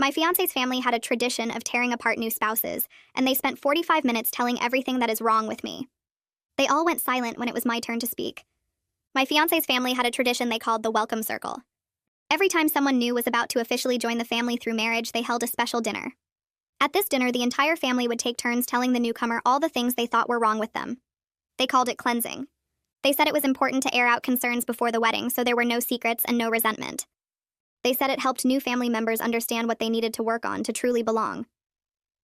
My fiance's family had a tradition of tearing apart new spouses, and they spent 45 minutes telling everything that is wrong with me. They all went silent when it was my turn to speak. My fiance's family had a tradition they called the welcome circle. Every time someone new was about to officially join the family through marriage, they held a special dinner. At this dinner, the entire family would take turns telling the newcomer all the things they thought were wrong with them. They called it cleansing. They said it was important to air out concerns before the wedding so there were no secrets and no resentment. They said it helped new family members understand what they needed to work on to truly belong.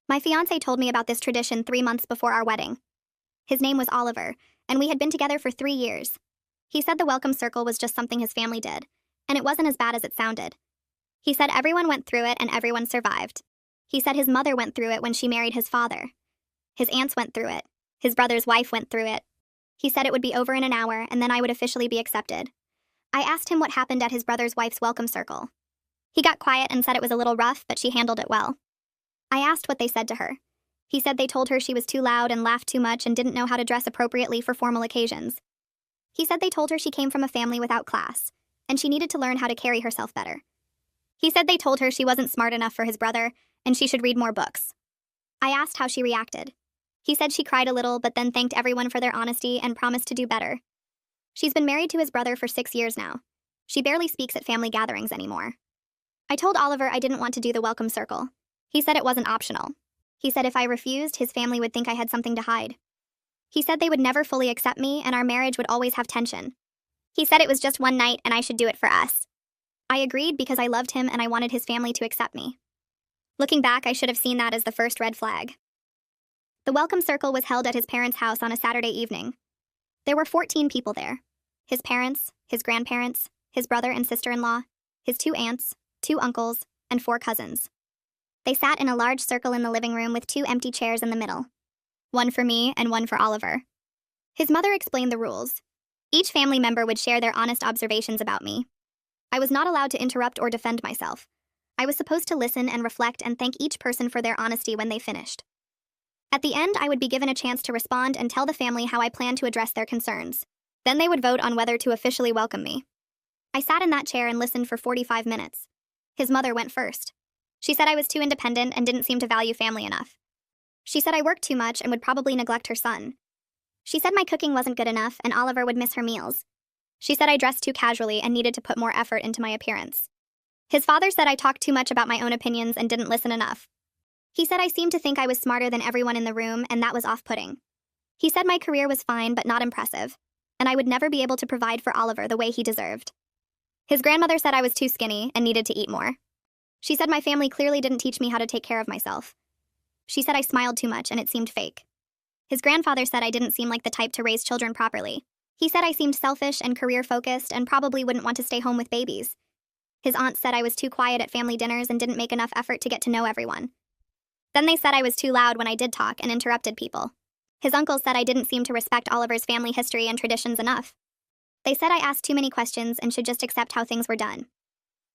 My fiancé told me about this tradition 3 months before our wedding. His name was Oliver, and we had been together for 3 years. He said the welcome circle was just something his family did, and it wasn't as bad as it sounded. He said everyone went through it and everyone survived. He said his mother went through it when she married his father. His aunts went through it. His brother's wife went through it. He said it would be over in an hour, and then I would officially be accepted. I asked him what happened at his brother's wife's welcome circle. He got quiet and said it was a little rough, but she handled it well. I asked what they said to her. He said they told her she was too loud and laughed too much and didn't know how to dress appropriately for formal occasions. He said they told her she came from a family without class, and she needed to learn how to carry herself better. He said they told her she wasn't smart enough for his brother, and she should read more books. I asked how she reacted. He said she cried a little, but then thanked everyone for their honesty and promised to do better. She's been married to his brother for 6 years now. She barely speaks at family gatherings anymore. I told Oliver I didn't want to do the welcome circle. He said it wasn't optional. He said if I refused, his family would think I had something to hide. He said they would never fully accept me and our marriage would always have tension. He said it was just one night and I should do it for us. I agreed because I loved him and I wanted his family to accept me. Looking back, I should have seen that as the first red flag. The welcome circle was held at his parents' house on a Saturday evening. There were 14 people there. His parents, his grandparents, his brother and sister-in-law, his 2 aunts, 2 uncles, and 4 cousins. They sat in a large circle in the living room with 2 empty chairs in the middle. One for me and one for Oliver. His mother explained the rules. Each family member would share their honest observations about me. I was not allowed to interrupt or defend myself. I was supposed to listen and reflect and thank each person for their honesty when they finished. At the end, I would be given a chance to respond and tell the family how I planned to address their concerns. Then they would vote on whether to officially welcome me. I sat in that chair and listened for 45 minutes. His mother went first. She said I was too independent and didn't seem to value family enough. She said I worked too much and would probably neglect her son. She said my cooking wasn't good enough and Oliver would miss her meals. She said I dressed too casually and needed to put more effort into my appearance. His father said I talked too much about my own opinions and didn't listen enough. He said I seemed to think I was smarter than everyone in the room, and that was off-putting. He said my career was fine but not impressive, and I would never be able to provide for Oliver the way he deserved. His grandmother said I was too skinny and needed to eat more. She said my family clearly didn't teach me how to take care of myself. She said I smiled too much and it seemed fake. His grandfather said I didn't seem like the type to raise children properly. He said I seemed selfish and career-focused and probably wouldn't want to stay home with babies. His aunt said I was too quiet at family dinners and didn't make enough effort to get to know everyone. Then they said I was too loud when I did talk and interrupted people. His uncles said I didn't seem to respect Oliver's family history and traditions enough. They said I asked too many questions and should just accept how things were done.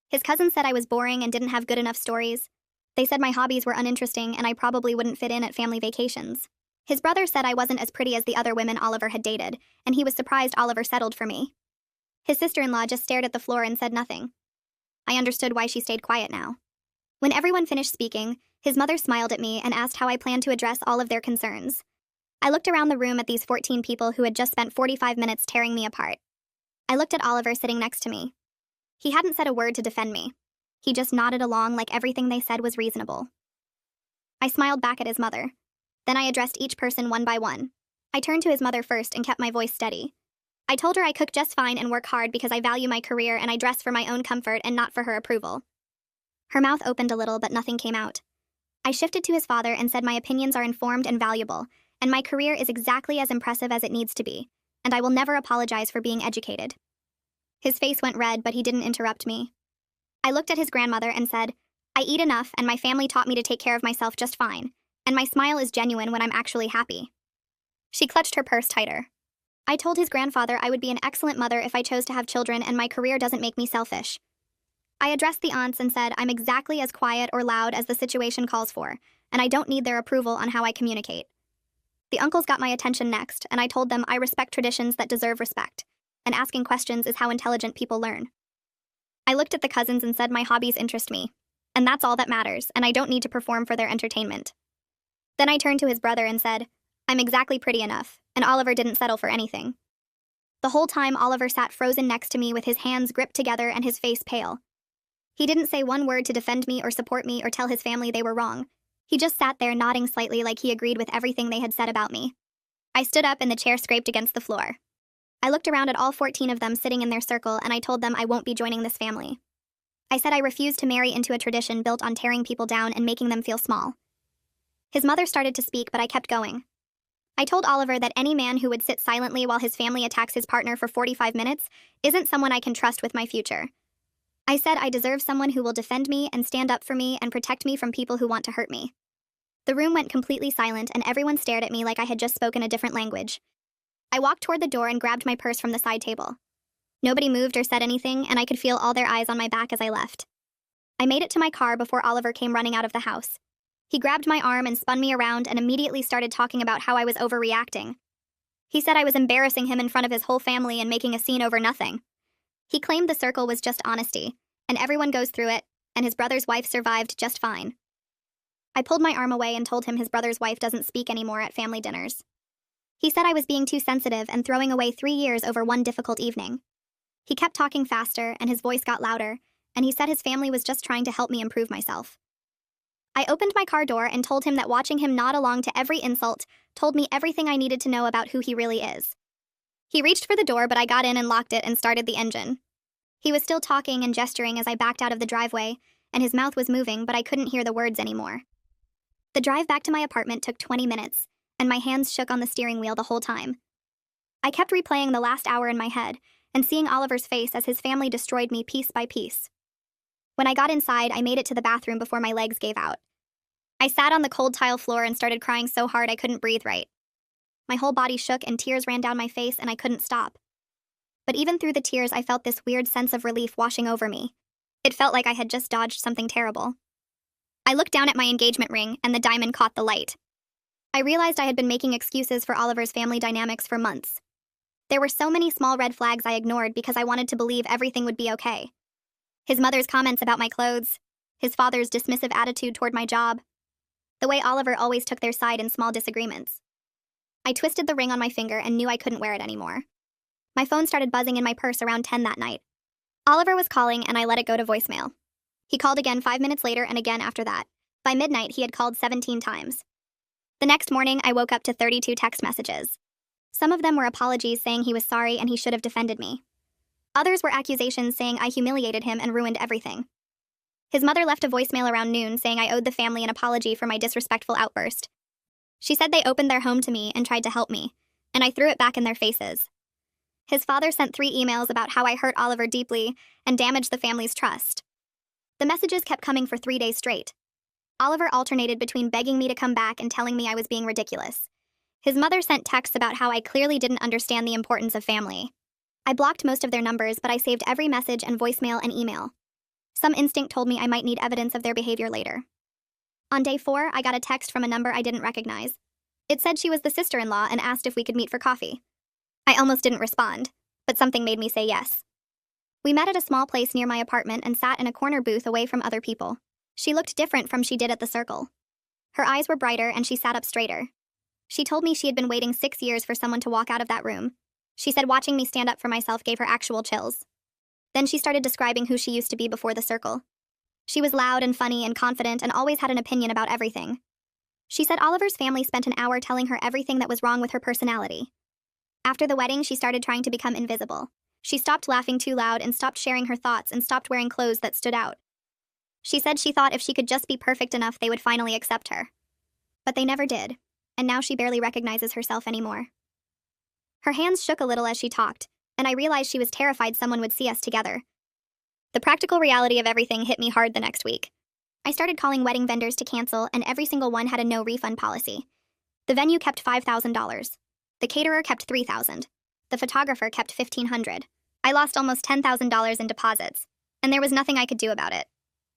His cousins said I was boring and didn't have good enough stories. They said my hobbies were uninteresting and I probably wouldn't fit in at family vacations. His brother said I wasn't as pretty as the other women Oliver had dated, and he was surprised Oliver settled for me. His sister-in-law just stared at the floor and said nothing. I understood why she stayed quiet now. When everyone finished speaking, his mother smiled at me and asked how I planned to address all of their concerns. I looked around the room at these 14 people who had just spent 45 minutes tearing me apart. I looked at Oliver sitting next to me. He hadn't said a word to defend me. He just nodded along like everything they said was reasonable. I smiled back at his mother. Then I addressed each person one by one. I turned to his mother first and kept my voice steady. I told her I cook just fine and work hard because I value my career and I dress for my own comfort and not for her approval. Her mouth opened a little, but nothing came out. I shifted to his father and said my opinions are informed and valuable, and my career is exactly as impressive as it needs to be, and I will never apologize for being educated. His face went red, but he didn't interrupt me. I looked at his grandmother and said, I eat enough and my family taught me to take care of myself just fine, and my smile is genuine when I'm actually happy. She clutched her purse tighter. I told his grandfather I would be an excellent mother if I chose to have children and my career doesn't make me selfish. I addressed the aunts and said I'm exactly as quiet or loud as the situation calls for, and I don't need their approval on how I communicate. The uncles got my attention next, and I told them I respect traditions that deserve respect, and asking questions is how intelligent people learn. I looked at the cousins and said my hobbies interest me, and that's all that matters, and I don't need to perform for their entertainment. Then I turned to his brother and said, I'm exactly pretty enough, and Oliver didn't settle for anything. The whole time, Oliver sat frozen next to me with his hands gripped together and his face pale. He didn't say one word to defend me or support me or tell his family they were wrong. He just sat there nodding slightly like he agreed with everything they had said about me. I stood up and the chair scraped against the floor. I looked around at all 14 of them sitting in their circle and I told them I won't be joining this family. I said I refused to marry into a tradition built on tearing people down and making them feel small. His mother started to speak, but I kept going. I told Oliver that any man who would sit silently while his family attacks his partner for 45 minutes isn't someone I can trust with my future. I said I deserve someone who will defend me and stand up for me and protect me from people who want to hurt me. The room went completely silent and everyone stared at me like I had just spoken a different language. I walked toward the door and grabbed my purse from the side table. Nobody moved or said anything, and I could feel all their eyes on my back as I left. I made it to my car before Oliver came running out of the house. He grabbed my arm and spun me around and immediately started talking about how I was overreacting. He said I was embarrassing him in front of his whole family and making a scene over nothing. He claimed the circle was just honesty, and everyone goes through it, and his brother's wife survived just fine. I pulled my arm away and told him his brother's wife doesn't speak anymore at family dinners. He said I was being too sensitive and throwing away 3 years over one difficult evening. He kept talking faster, and his voice got louder, and he said his family was just trying to help me improve myself. I opened my car door and told him that watching him nod along to every insult told me everything I needed to know about who he really is. He reached for the door, but I got in and locked it and started the engine. He was still talking and gesturing as I backed out of the driveway, and his mouth was moving, but I couldn't hear the words anymore. The drive back to my apartment took 20 minutes, and my hands shook on the steering wheel the whole time. I kept replaying the last hour in my head, and seeing Oliver's face as his family destroyed me piece by piece. When I got inside, I made it to the bathroom before my legs gave out. I sat on the cold tile floor and started crying so hard I couldn't breathe right. My whole body shook and tears ran down my face and I couldn't stop. But even through the tears, I felt this weird sense of relief washing over me. It felt like I had just dodged something terrible. I looked down at my engagement ring and the diamond caught the light. I realized I had been making excuses for Oliver's family dynamics for months. There were so many small red flags I ignored because I wanted to believe everything would be okay. His mother's comments about my clothes, his father's dismissive attitude toward my job, the way Oliver always took their side in small disagreements. I twisted the ring on my finger and knew I couldn't wear it anymore. My phone started buzzing in my purse around 10 that night. Oliver was calling and I let it go to voicemail. He called again 5 minutes later and again after that. By midnight, he had called 17 times. The next morning, I woke up to 32 text messages. Some of them were apologies saying he was sorry and he should have defended me. Others were accusations saying I humiliated him and ruined everything. His mother left a voicemail around noon saying I owed the family an apology for my disrespectful outburst. She said they opened their home to me and tried to help me, and I threw it back in their faces. His father sent 3 emails about how I hurt Oliver deeply and damaged the family's trust. The messages kept coming for 3 days straight. Oliver alternated between begging me to come back and telling me I was being ridiculous. His mother sent texts about how I clearly didn't understand the importance of family. I blocked most of their numbers, but I saved every message and voicemail and email. Some instinct told me I might need evidence of their behavior later. On day 4, I got a text from a number I didn't recognize. It said she was the sister-in-law and asked if we could meet for coffee. I almost didn't respond, but something made me say yes. We met at a small place near my apartment and sat in a corner booth away from other people. She looked different from she did at the circle. Her eyes were brighter and she sat up straighter. She told me she had been waiting 6 years for someone to walk out of that room. She said watching me stand up for myself gave her actual chills. Then she started describing who she used to be before the circle. She was loud and funny and confident and always had an opinion about everything. She said Oliver's family spent an hour telling her everything that was wrong with her personality. After the wedding, she started trying to become invisible. She stopped laughing too loud and stopped sharing her thoughts and stopped wearing clothes that stood out. She said she thought if she could just be perfect enough, they would finally accept her. But they never did, and now she barely recognizes herself anymore. Her hands shook a little as she talked, and I realized she was terrified someone would see us together. The practical reality of everything hit me hard the next week. I started calling wedding vendors to cancel, and every single one had a no-refund policy. The venue kept $5,000. The caterer kept $3,000. The photographer kept $1,500. I lost almost $10,000 in deposits, and there was nothing I could do about it.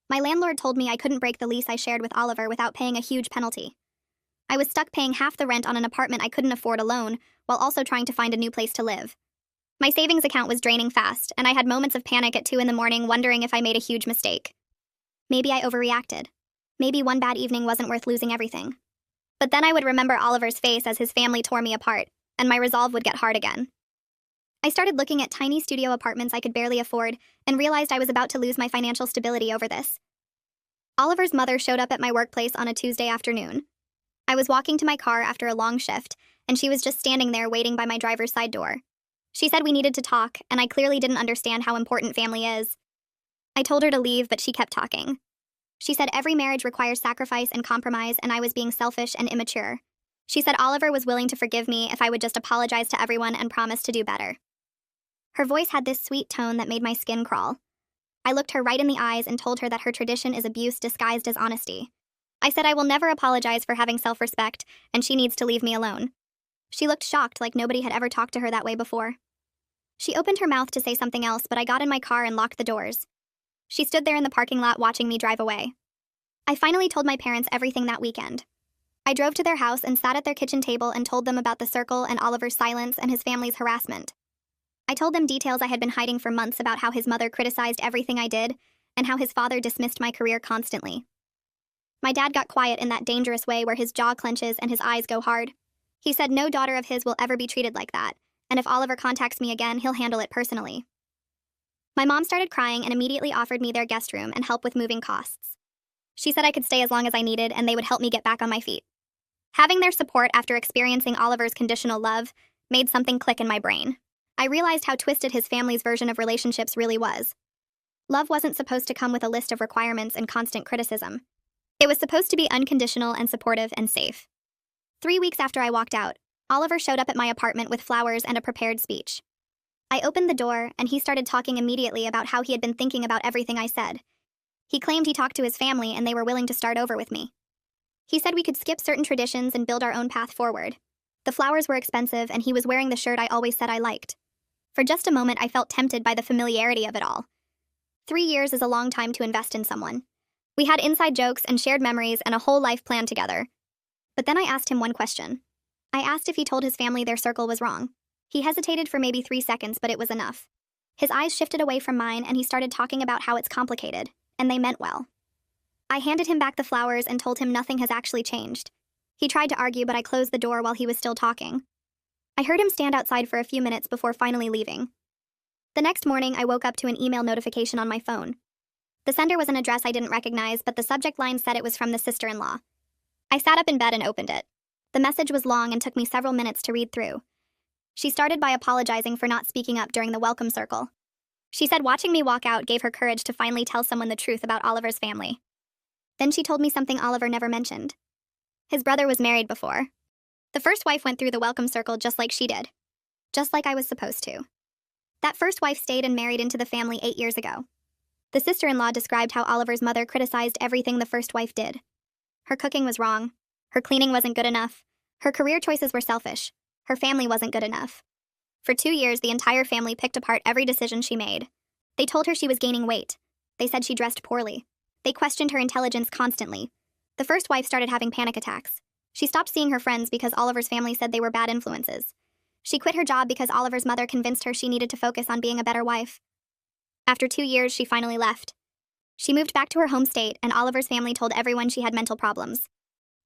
My landlord told me I couldn't break the lease I shared with Oliver without paying a huge penalty. I was stuck paying half the rent on an apartment I couldn't afford alone, while also trying to find a new place to live. My savings account was draining fast, and I had moments of panic at 2 in the morning wondering if I made a huge mistake. Maybe I overreacted. Maybe one bad evening wasn't worth losing everything. But then I would remember Oliver's face as his family tore me apart, and my resolve would get hard again. I started looking at tiny studio apartments I could barely afford and realized I was about to lose my financial stability over this. Oliver's mother showed up at my workplace on a Tuesday afternoon. I was walking to my car after a long shift, and she was just standing there waiting by my driver's side door. She said we needed to talk, and I clearly didn't understand how important family is. I told her to leave, but she kept talking. She said every marriage requires sacrifice and compromise, and I was being selfish and immature. She said Oliver was willing to forgive me if I would just apologize to everyone and promise to do better. Her voice had this sweet tone that made my skin crawl. I looked her right in the eyes and told her that her tradition is abuse disguised as honesty. I said I will never apologize for having self-respect, and she needs to leave me alone. She looked shocked, like nobody had ever talked to her that way before. She opened her mouth to say something else, but I got in my car and locked the doors. She stood there in the parking lot watching me drive away. I finally told my parents everything that weekend. I drove to their house and sat at their kitchen table and told them about the circle and Oliver's silence and his family's harassment. I told them details I had been hiding for months about how his mother criticized everything I did and how his father dismissed my career constantly. My dad got quiet in that dangerous way where his jaw clenches and his eyes go hard. He said no daughter of his will ever be treated like that, and if Oliver contacts me again, he'll handle it personally. My mom started crying and immediately offered me their guest room and help with moving costs. She said I could stay as long as I needed and they would help me get back on my feet. Having their support after experiencing Oliver's conditional love made something click in my brain. I realized how twisted his family's version of relationships really was. Love wasn't supposed to come with a list of requirements and constant criticism. It was supposed to be unconditional and supportive and safe. 3 weeks after I walked out, Oliver showed up at my apartment with flowers and a prepared speech. I opened the door, and he started talking immediately about how he had been thinking about everything I said. He claimed he talked to his family and they were willing to start over with me. He said we could skip certain traditions and build our own path forward. The flowers were expensive, and he was wearing the shirt I always said I liked. For just a moment, I felt tempted by the familiarity of it all. 3 years is a long time to invest in someone. We had inside jokes and shared memories and a whole life planned together. But then I asked him one question. I asked if he told his family their circle was wrong. He hesitated for maybe 3 seconds, but it was enough. His eyes shifted away from mine, and he started talking about how it's complicated, and they meant well. I handed him back the flowers and told him nothing has actually changed. He tried to argue, but I closed the door while he was still talking. I heard him stand outside for a few minutes before finally leaving. The next morning, I woke up to an email notification on my phone. The sender was an address I didn't recognize, but the subject line said it was from the sister-in-law. I sat up in bed and opened it. The message was long and took me several minutes to read through. She started by apologizing for not speaking up during the welcome circle. She said watching me walk out gave her courage to finally tell someone the truth about Oliver's family. Then she told me something Oliver never mentioned. His brother was married before. The first wife went through the welcome circle just like she did. Just like I was supposed to. That first wife stayed and married into the family 8 years ago. The sister-in-law described how Oliver's mother criticized everything the first wife did. Her cooking was wrong. Her cleaning wasn't good enough. Her career choices were selfish. Her family wasn't good enough. For 2 years, the entire family picked apart every decision she made. They told her she was gaining weight. They said she dressed poorly. They questioned her intelligence constantly. The first wife started having panic attacks. She stopped seeing her friends because Oliver's family said they were bad influences. She quit her job because Oliver's mother convinced her she needed to focus on being a better wife. After 2 years, she finally left. She moved back to her home state, and Oliver's family told everyone she had mental problems.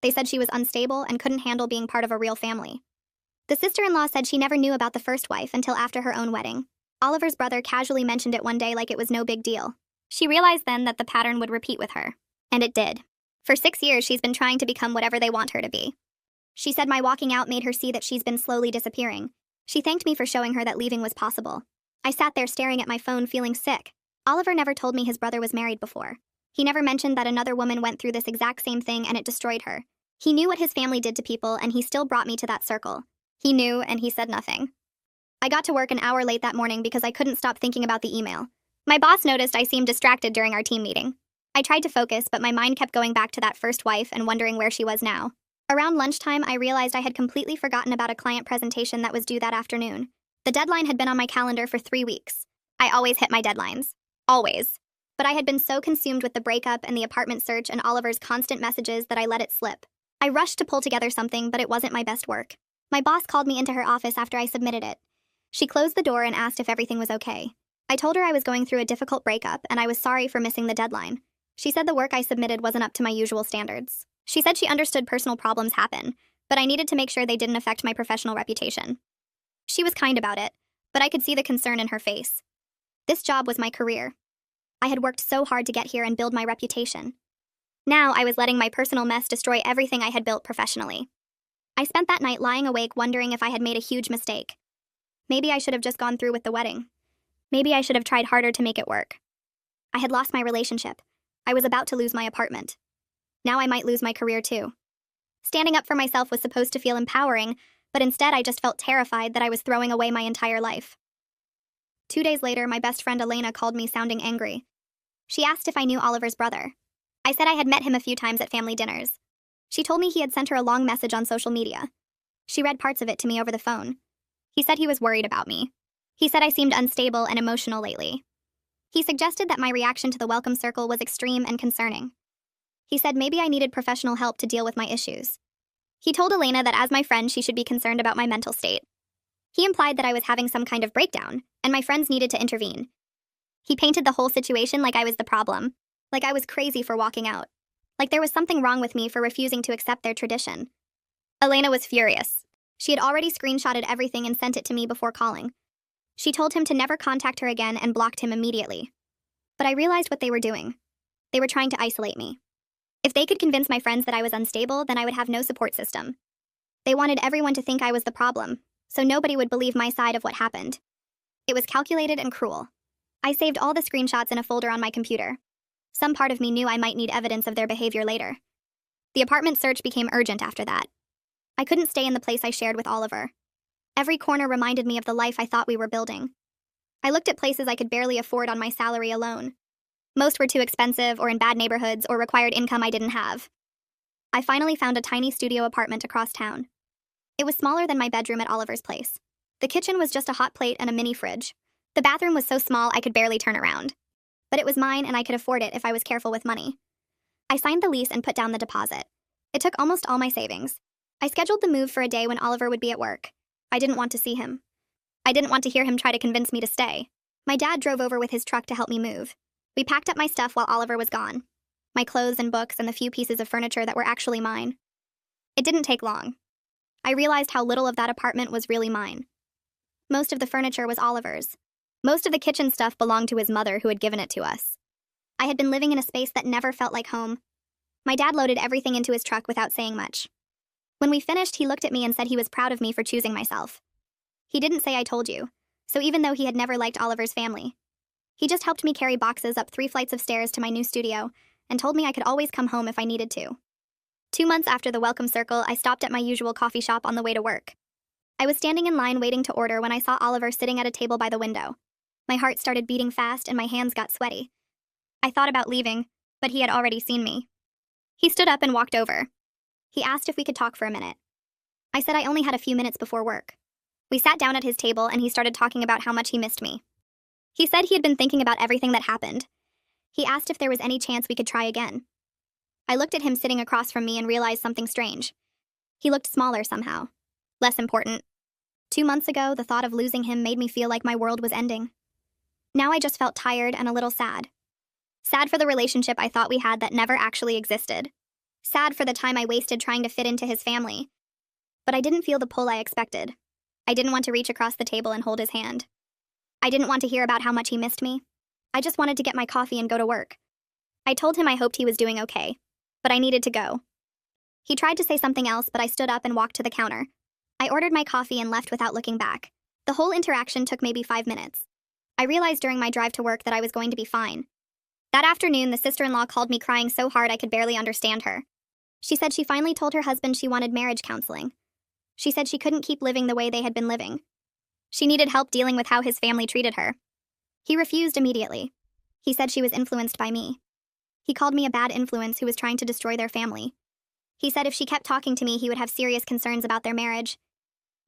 They said she was unstable and couldn't handle being part of a real family. The sister-in-law said she never knew about the first wife until after her own wedding. Oliver's brother casually mentioned it one day like it was no big deal. She realized then that the pattern would repeat with her. And it did. For 6 years, she's been trying to become whatever they want her to be. She said my walking out made her see that she's been slowly disappearing. She thanked me for showing her that leaving was possible. I sat there staring at my phone feeling sick. Oliver never told me his brother was married before. He never mentioned that another woman went through this exact same thing and it destroyed her. He knew what his family did to people and he still brought me to that circle. He knew and he said nothing. I got to work an hour late that morning because I couldn't stop thinking about the email. My boss noticed I seemed distracted during our team meeting. I tried to focus, but my mind kept going back to that first wife and wondering where she was now. Around lunchtime, I realized I had completely forgotten about a client presentation that was due that afternoon. The deadline had been on my calendar for 3 weeks. I always hit my deadlines. Always. But I had been so consumed with the breakup and the apartment search and Oliver's constant messages that I let it slip. I rushed to pull together something, but it wasn't my best work. My boss called me into her office after I submitted it. She closed the door and asked if everything was okay. I told her I was going through a difficult breakup and I was sorry for missing the deadline. She said the work I submitted wasn't up to my usual standards. She said she understood personal problems happen, but I needed to make sure they didn't affect my professional reputation. She was kind about it, but I could see the concern in her face. This job was my career. I had worked so hard to get here and build my reputation. Now I was letting my personal mess destroy everything I had built professionally. I spent that night lying awake wondering if I had made a huge mistake. Maybe I should have just gone through with the wedding. Maybe I should have tried harder to make it work. I had lost my relationship. I was about to lose my apartment. Now I might lose my career too. Standing up for myself was supposed to feel empowering, but instead I just felt terrified that I was throwing away my entire life. 2 days later, my best friend Elena called me sounding angry. She asked if I knew Oliver's brother. I said I had met him a few times at family dinners. She told me he had sent her a long message on social media. She read parts of it to me over the phone. He said he was worried about me. He said I seemed unstable and emotional lately. He suggested that my reaction to the welcome circle was extreme and concerning. He said maybe I needed professional help to deal with my issues. He told Elena that as my friend, she should be concerned about my mental state. He implied that I was having some kind of breakdown, and my friends needed to intervene. He painted the whole situation like I was the problem, like I was crazy for walking out, like there was something wrong with me for refusing to accept their tradition. Elena was furious. She had already screenshotted everything and sent it to me before calling. She told him to never contact her again and blocked him immediately. But I realized what they were doing. They were trying to isolate me. If they could convince my friends that I was unstable, then I would have no support system. They wanted everyone to think I was the problem, so nobody would believe my side of what happened. It was calculated and cruel. I saved all the screenshots in a folder on my computer. Some part of me knew I might need evidence of their behavior later. The apartment search became urgent after that. I couldn't stay in the place I shared with Oliver. Every corner reminded me of the life I thought we were building. I looked at places I could barely afford on my salary alone. Most were too expensive or in bad neighborhoods or required income I didn't have. I finally found a tiny studio apartment across town. It was smaller than my bedroom at Oliver's place. The kitchen was just a hot plate and a mini fridge. The bathroom was so small I could barely turn around. But it was mine and I could afford it if I was careful with money. I signed the lease and put down the deposit. It took almost all my savings. I scheduled the move for a day when Oliver would be at work. I didn't want to see him. I didn't want to hear him try to convince me to stay. My dad drove over with his truck to help me move. We packed up my stuff while Oliver was gone. My clothes and books and the few pieces of furniture that were actually mine. It didn't take long. I realized how little of that apartment was really mine. Most of the furniture was Oliver's. Most of the kitchen stuff belonged to his mother, who had given it to us. I had been living in a space that never felt like home. My dad loaded everything into his truck without saying much. When we finished, he looked at me and said he was proud of me for choosing myself. He didn't say I told you, so even though he had never liked Oliver's family, he just helped me carry boxes up 3 flights of stairs to my new studio and told me I could always come home if I needed to. 2 months after the welcome circle, I stopped at my usual coffee shop on the way to work. I was standing in line waiting to order when I saw Oliver sitting at a table by the window. My heart started beating fast and my hands got sweaty. I thought about leaving, but he had already seen me. He stood up and walked over. He asked if we could talk for a minute. I said I only had a few minutes before work. We sat down at his table and he started talking about how much he missed me. He said he had been thinking about everything that happened. He asked if there was any chance we could try again. I looked at him sitting across from me and realized something strange. He looked smaller somehow. Less important. 2 months ago, the thought of losing him made me feel like my world was ending. Now I just felt tired and a little sad. Sad for the relationship I thought we had that never actually existed. Sad for the time I wasted trying to fit into his family. But I didn't feel the pull I expected. I didn't want to reach across the table and hold his hand. I didn't want to hear about how much he missed me. I just wanted to get my coffee and go to work. I told him I hoped he was doing okay, but I needed to go. He tried to say something else, but I stood up and walked to the counter. I ordered my coffee and left without looking back. The whole interaction took maybe 5 minutes. I realized during my drive to work that I was going to be fine. That afternoon, the sister-in-law called me crying so hard I could barely understand her. She said she finally told her husband she wanted marriage counseling. She said she couldn't keep living the way they had been living. She needed help dealing with how his family treated her. He refused immediately. He said she was influenced by me. He called me a bad influence who was trying to destroy their family. He said if she kept talking to me, he would have serious concerns about their marriage.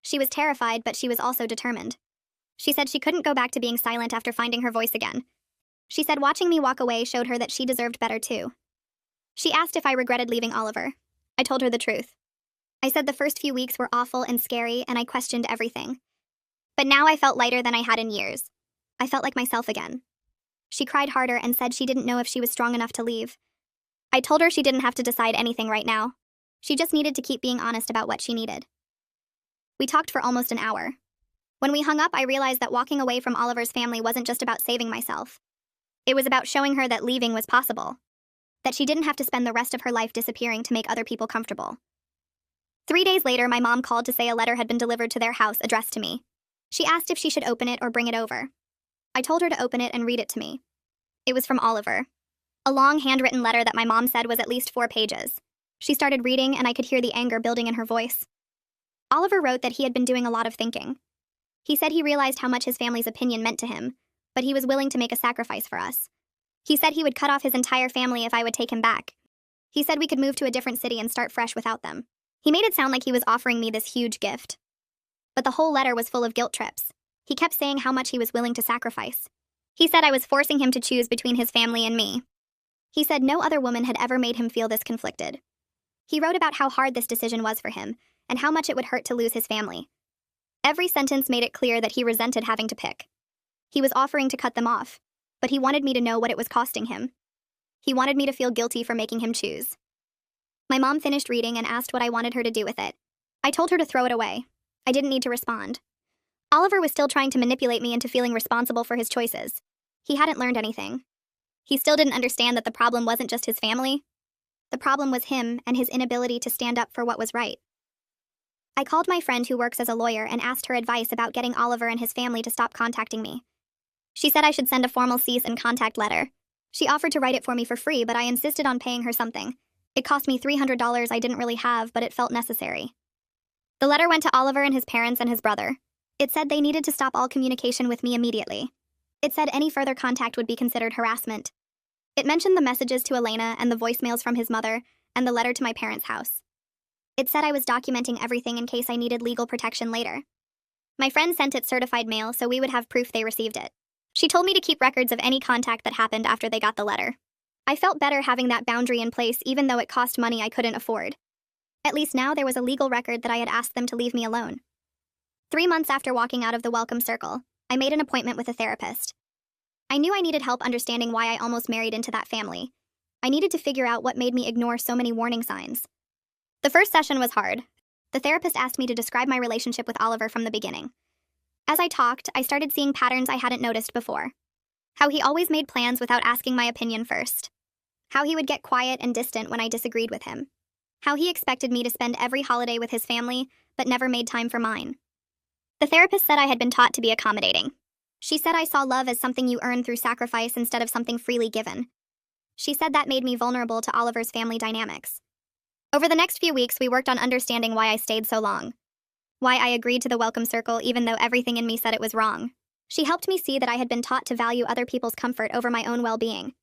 She was terrified, but she was also determined. She said she couldn't go back to being silent after finding her voice again. She said watching me walk away showed her that she deserved better too. She asked if I regretted leaving Oliver. I told her the truth. I said the first few weeks were awful and scary, and I questioned everything. But now I felt lighter than I had in years. I felt like myself again. She cried harder and said she didn't know if she was strong enough to leave. I told her she didn't have to decide anything right now. She just needed to keep being honest about what she needed. We talked for almost an hour. When we hung up, I realized that walking away from Oliver's family wasn't just about saving myself. It was about showing her that leaving was possible. That she didn't have to spend the rest of her life disappearing to make other people comfortable. 3 days later, my mom called to say a letter had been delivered to their house addressed to me. She asked if she should open it or bring it over. I told her to open it and read it to me. It was from Oliver. A long handwritten letter that my mom said was at least 4 pages. She started reading, and I could hear the anger building in her voice. Oliver wrote that he had been doing a lot of thinking. He said he realized how much his family's opinion meant to him, but he was willing to make a sacrifice for us. He said he would cut off his entire family if I would take him back. He said we could move to a different city and start fresh without them. He made it sound like he was offering me this huge gift. But the whole letter was full of guilt trips. He kept saying how much he was willing to sacrifice. He said I was forcing him to choose between his family and me. He said no other woman had ever made him feel this conflicted. He wrote about how hard this decision was for him, and how much it would hurt to lose his family. Every sentence made it clear that he resented having to pick. He was offering to cut them off, but he wanted me to know what it was costing him. He wanted me to feel guilty for making him choose. My mom finished reading and asked what I wanted her to do with it. I told her to throw it away. I didn't need to respond. Oliver was still trying to manipulate me into feeling responsible for his choices. He hadn't learned anything. He still didn't understand that the problem wasn't just his family. The problem was him and his inability to stand up for what was right. I called my friend who works as a lawyer and asked her advice about getting Oliver and his family to stop contacting me. She said I should send a formal cease and contact letter. She offered to write it for me for free, but I insisted on paying her something. It cost me $300 I didn't really have, but it felt necessary. The letter went to Oliver and his parents and his brother. It said they needed to stop all communication with me immediately. It said any further contact would be considered harassment. It mentioned the messages to Elena and the voicemails from his mother and the letter to my parents' house. It said I was documenting everything in case I needed legal protection later. My friend sent it certified mail so we would have proof they received it. She told me to keep records of any contact that happened after they got the letter. I felt better having that boundary in place even though it cost money I couldn't afford. At least now there was a legal record that I had asked them to leave me alone. 3 months after walking out of the welcome circle, I made an appointment with a therapist. I knew I needed help understanding why I almost married into that family. I needed to figure out what made me ignore so many warning signs. The first session was hard. The therapist asked me to describe my relationship with Oliver from the beginning. As I talked, I started seeing patterns I hadn't noticed before. How he always made plans without asking my opinion first. How he would get quiet and distant when I disagreed with him. How he expected me to spend every holiday with his family, but never made time for mine. The therapist said I had been taught to be accommodating. She said I saw love as something you earn through sacrifice instead of something freely given. She said that made me vulnerable to Oliver's family dynamics. Over the next few weeks, we worked on understanding why I stayed so long. Why I agreed to the welcome circle even though everything in me said it was wrong. She helped me see that I had been taught to value other people's comfort over my own well-being.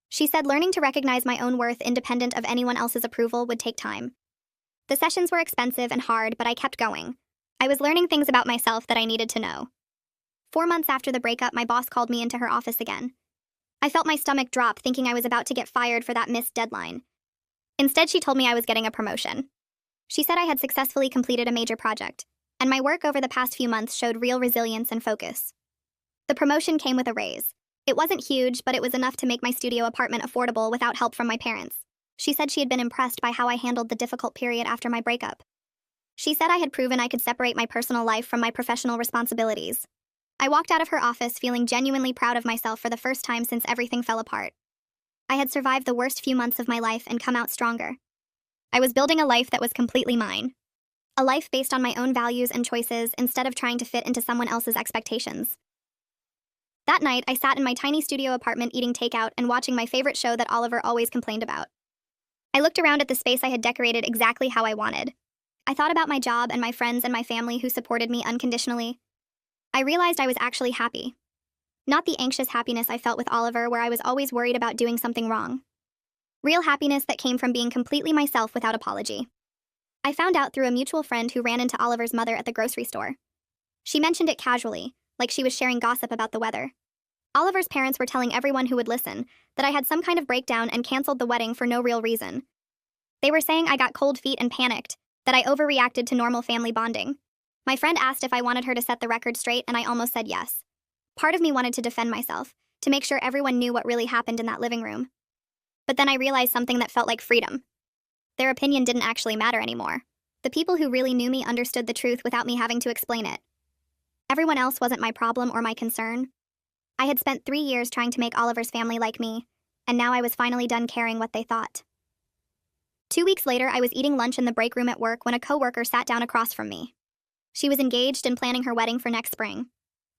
She said learning to recognize my own worth independent of anyone else's approval would take time. The sessions were expensive and hard, but I kept going. I was learning things about myself that I needed to know. 4 months after the breakup, my boss called me into her office again. I felt my stomach drop, thinking I was about to get fired for that missed deadline. Instead, she told me I was getting a promotion. She said I had successfully completed a major project, and my work over the past few months showed real resilience and focus. The promotion came with a raise. It wasn't huge, but it was enough to make my studio apartment affordable without help from my parents. She said she had been impressed by how I handled the difficult period after my breakup. She said I had proven I could separate my personal life from my professional responsibilities. I walked out of her office feeling genuinely proud of myself for the first time since everything fell apart. I had survived the worst few months of my life and come out stronger. I was building a life that was completely mine. A life based on my own values and choices instead of trying to fit into someone else's expectations. That night, I sat in my tiny studio apartment eating takeout and watching my favorite show that Oliver always complained about. I looked around at the space I had decorated exactly how I wanted. I thought about my job and my friends and my family who supported me unconditionally. I realized I was actually happy. Not the anxious happiness I felt with Oliver, where I was always worried about doing something wrong. Real happiness that came from being completely myself without apology. I found out through a mutual friend who ran into Oliver's mother at the grocery store. She mentioned it casually, like she was sharing gossip about the weather. Oliver's parents were telling everyone who would listen that I had some kind of breakdown and canceled the wedding for no real reason. They were saying I got cold feet and panicked, that I overreacted to normal family bonding. My friend asked if I wanted her to set the record straight, and I almost said yes. Part of me wanted to defend myself, to make sure everyone knew what really happened in that living room. But then I realized something that felt like freedom. Their opinion didn't actually matter anymore. The people who really knew me understood the truth without me having to explain it. Everyone else wasn't my problem or my concern. I had spent 3 years trying to make Oliver's family like me, and now I was finally done caring what they thought. 2 weeks later, I was eating lunch in the break room at work when a coworker sat down across from me. She was engaged and planning her wedding for next spring.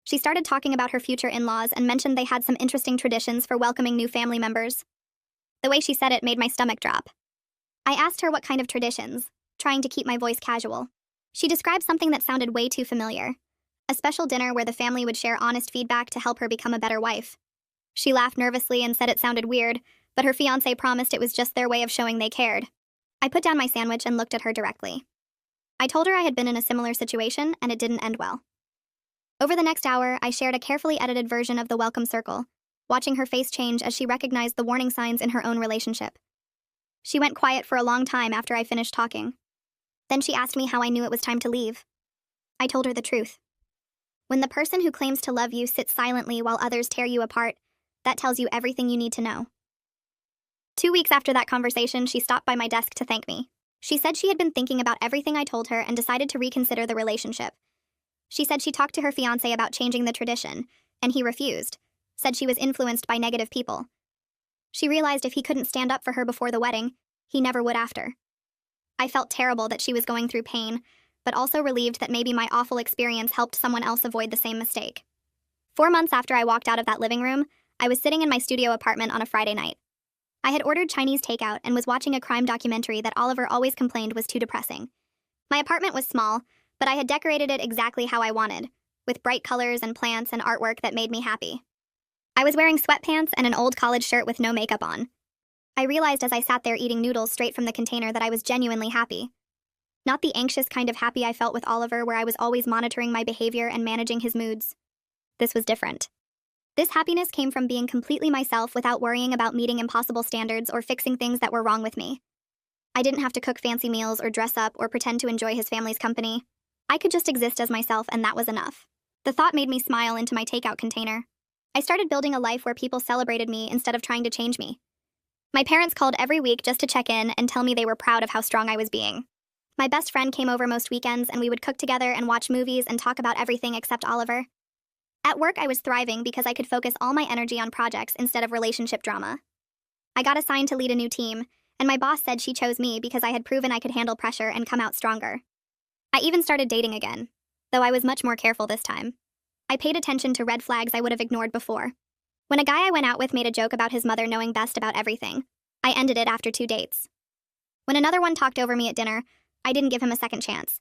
She started talking about her future in-laws and mentioned they had some interesting traditions for welcoming new family members. The way she said it made my stomach drop. I asked her what kind of traditions, trying to keep my voice casual. She described something that sounded way too familiar. A special dinner where the family would share honest feedback to help her become a better wife. She laughed nervously and said it sounded weird, but her fiancé promised it was just their way of showing they cared. I put down my sandwich and looked at her directly. I told her I had been in a similar situation and it didn't end well. Over the next hour, I shared a carefully edited version of the welcome circle, watching her face change as she recognized the warning signs in her own relationship. She went quiet for a long time after I finished talking. Then she asked me how I knew it was time to leave. I told her the truth. When the person who claims to love you sits silently while others tear you apart, that tells you everything you need to know. 2 weeks after that conversation, she stopped by my desk to thank me. She said she had been thinking about everything I told her and decided to reconsider the relationship. She said she talked to her fiancé about changing the tradition, and he refused, said she was influenced by negative people. She realized if he couldn't stand up for her before the wedding, he never would after. I felt terrible that she was going through pain, but also relieved that maybe my awful experience helped someone else avoid the same mistake. 4 months after I walked out of that living room, I was sitting in my studio apartment on a Friday night. I had ordered Chinese takeout and was watching a crime documentary that Oliver always complained was too depressing. My apartment was small, but I had decorated it exactly how I wanted, with bright colors and plants and artwork that made me happy. I was wearing sweatpants and an old college shirt with no makeup on. I realized as I sat there eating noodles straight from the container that I was genuinely happy. Not the anxious kind of happy I felt with Oliver, where I was always monitoring my behavior and managing his moods. This was different. This happiness came from being completely myself without worrying about meeting impossible standards or fixing things that were wrong with me. I didn't have to cook fancy meals or dress up or pretend to enjoy his family's company. I could just exist as myself, and that was enough. The thought made me smile into my takeout container. I started building a life where people celebrated me instead of trying to change me. My parents called every week just to check in and tell me they were proud of how strong I was being. My best friend came over most weekends, and we would cook together and watch movies and talk about everything except Oliver. At work, I was thriving because I could focus all my energy on projects instead of relationship drama. I got assigned to lead a new team, and my boss said she chose me because I had proven I could handle pressure and come out stronger. I even started dating again, though I was much more careful this time. I paid attention to red flags I would have ignored before. When a guy I went out with made a joke about his mother knowing best about everything, I ended it after 2 dates. When another one talked over me at dinner, I didn't give him a second chance.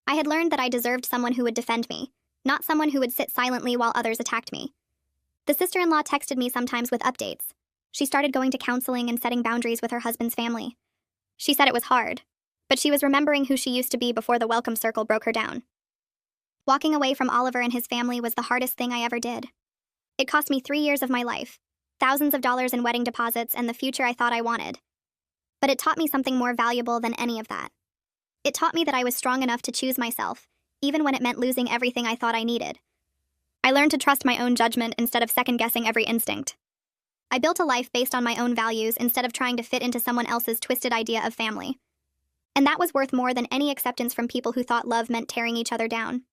I had learned that I deserved someone who would defend me, not someone who would sit silently while others attacked me. The sister-in-law texted me sometimes with updates. She started going to counseling and setting boundaries with her husband's family. She said it was hard, but she was remembering who she used to be before the welcome circle broke her down. Walking away from Oliver and his family was the hardest thing I ever did. It cost me 3 years of my life, thousands of dollars in wedding deposits, and the future I thought I wanted. But it taught me something more valuable than any of that. It taught me that I was strong enough to choose myself, even when it meant losing everything I thought I needed. I learned to trust my own judgment instead of second-guessing every instinct. I built a life based on my own values instead of trying to fit into someone else's twisted idea of family. And that was worth more than any acceptance from people who thought love meant tearing each other down.